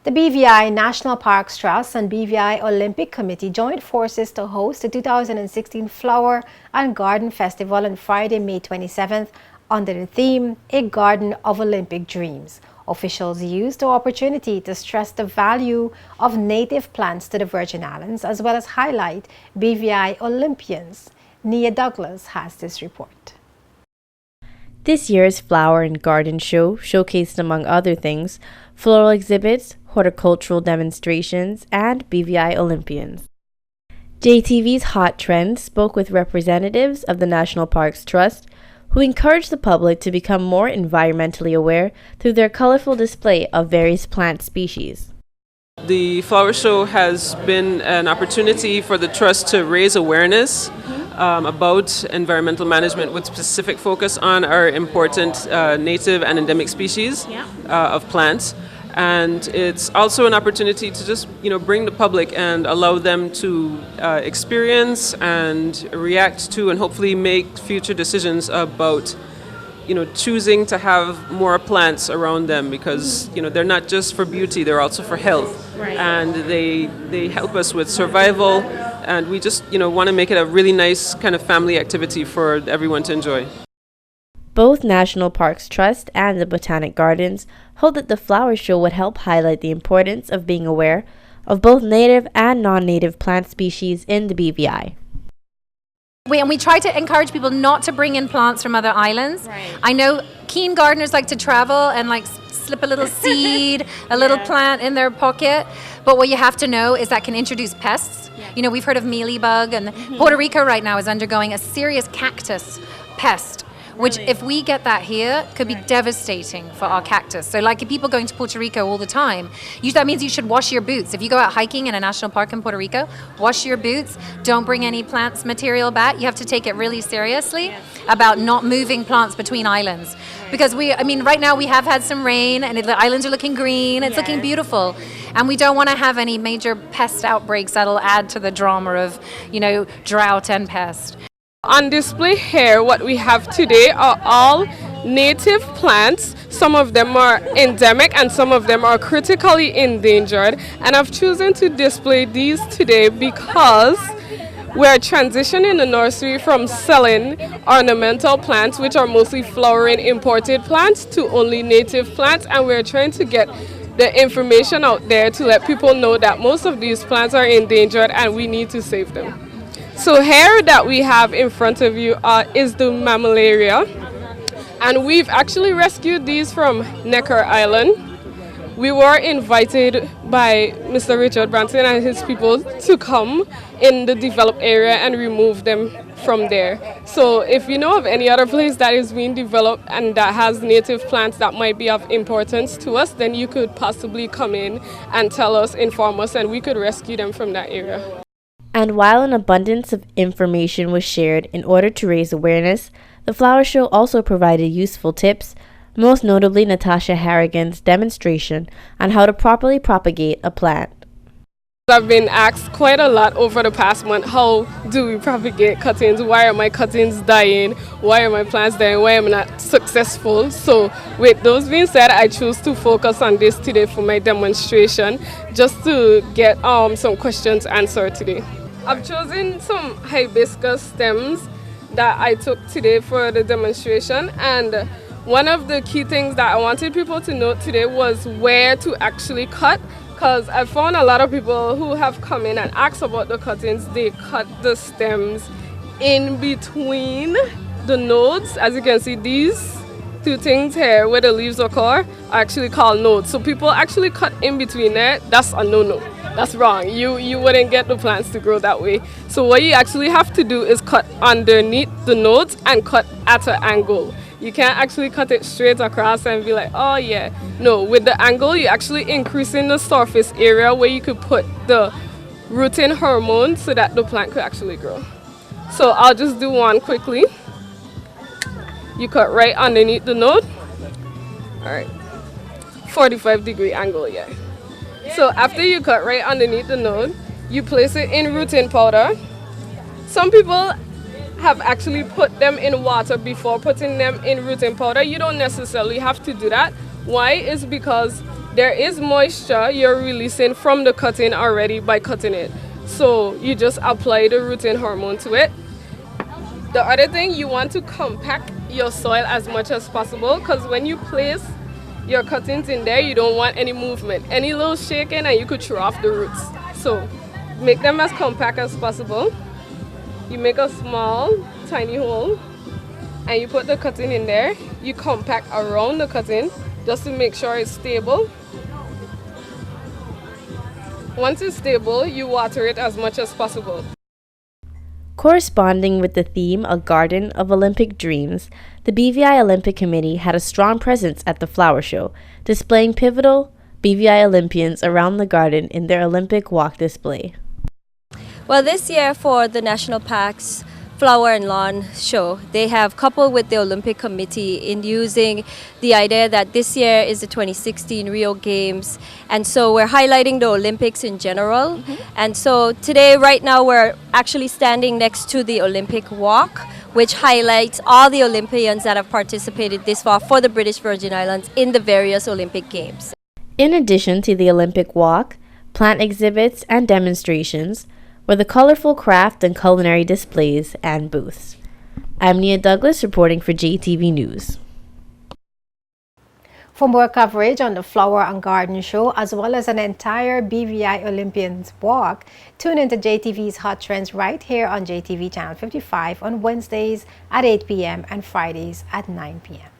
The BVI National Parks Trust and BVI Olympic Committee joined forces to host the 2016 Flower and Garden Festival on Friday, May 27th under the theme, A Garden of Olympic Dreams. Officials used the opportunity to stress the value of native plants to the Virgin Islands as well as highlight BVI Olympians. Nia Douglas has this report. This year's Flower and Garden Show showcased, among other things, floral exhibits, horticultural demonstrations, and BVI Olympians. JTV's Hot Trends spoke with representatives of the National Parks Trust, who encouraged the public to become more environmentally aware through their colorful display of various plant species. The Flower Show has been an opportunity for the Trust to raise awareness about environmental management with specific focus on our important native and endemic species of plants. And it's also an opportunity to just, bring the public and allow them to experience and react to and hopefully make future decisions about, choosing to have more plants around them because, they're not just for beauty, they're also for health. Right. And they help us with survival. And we just, want to make it a really nice kind of family activity for everyone to enjoy. Both National Parks Trust and the Botanic Gardens hope that the Flower Show would help highlight the importance of being aware of both native and non-native plant species in the BVI. We try to encourage people not to bring in plants from other islands. Right. I know keen gardeners like to travel and slip a little seed, a little plant in their pocket. But what you have to know is that can introduce pests. Yeah. We've heard of mealybug, and Puerto Rico right now is undergoing a serious cactus pest, which if we get that here could be devastating for our cactus. So if people going to Puerto Rico all the time, that means you should wash your boots. If you go out hiking in a national park in Puerto Rico, wash your boots. Don't bring any plants material back. You have to take it really seriously about not moving plants between islands. Because right now we have had some rain and the islands are looking green. It's looking beautiful. And we don't want to have any major pest outbreaks that'll add to the drama of, drought and pest. On display here, what we have today are all native plants. Some of them are endemic and some of them are critically endangered. And I've chosen to display these today because we're transitioning the nursery from selling ornamental plants, which are mostly flowering imported plants, to only native plants. And we're trying to get the information out there to let people know that most of these plants are endangered and we need to save them. So here that we have in front of you is the mammillaria, and we've actually rescued these from Necker Island. We were invited by Mr. Richard Branson and his people to come in the developed area and remove them from there. So if you know of any other place that is being developed and that has native plants that might be of importance to us, then you could possibly come in and tell us, inform us, and we could rescue them from that area. And while an abundance of information was shared in order to raise awareness, the Flower Show also provided useful tips, most notably Natasha Harrigan's demonstration on how to properly propagate a plant. I've been asked quite a lot over the past month, how do we propagate cuttings? Why are my cuttings dying? Why are my plants dying? Why am I not successful? So with those being said, I chose to focus on this today for my demonstration, just to get some questions answered today. I've chosen some hibiscus stems that I took today for the demonstration, and one of the key things that I wanted people to note today was where to actually cut, because I found a lot of people who have come in and asked about the cuttings, they cut the stems in between the nodes. As you can see, these two things here where the leaves occur are actually called nodes. So people actually cut in between there. That's a no-no. That's wrong. You wouldn't get the plants to grow that way. So what you actually have to do is cut underneath the nodes and cut at an angle. You can't actually cut it straight across and be like, oh yeah. No, with the angle, you're actually increasing the surface area where you could put the rooting hormone so that the plant could actually grow. So I'll just do one quickly. You cut right underneath the node. All right, 45-degree angle, yeah. So after you cut right underneath the node, you place it in rooting powder. Some people have actually put them in water before putting them in rooting powder. You don't necessarily have to do that. Why? Is because there is moisture you're releasing from the cutting already by cutting it. So you just apply the rooting hormone to it. The other thing, you want to compact your soil as much as possible, because when you place your cuttings in there, you don't want any movement. Any little shaking and you could throw off the roots. So make them as compact as possible. You make a small, tiny hole and you put the cutting in there. You compact around the cutting just to make sure it's stable. Once it's stable, you water it as much as possible. Corresponding with the theme A Garden of Olympic Dreams, the BVI Olympic Committee had a strong presence at the flower show, displaying pivotal BVI Olympians around the garden in their Olympic walk display. Well, this year for the National Parks Flower and Lawn Show, they have coupled with the Olympic Committee in using the idea that this year is the 2016 Rio Games, and so we're highlighting the Olympics in general. And so today, right now, we're actually standing next to the Olympic Walk, which highlights all the Olympians that have participated this far for the British Virgin Islands in the various Olympic Games. In addition to the Olympic walk, plant exhibits and demonstrations were the colorful craft and culinary displays and booths. I'm Nia Douglas reporting for JTV News. For more coverage on the Flower and Garden Show, as well as an entire BVI Olympians walk, tune into JTV's Hot Trends right here on JTV Channel 55 on Wednesdays at 8 p.m. and Fridays at 9 p.m.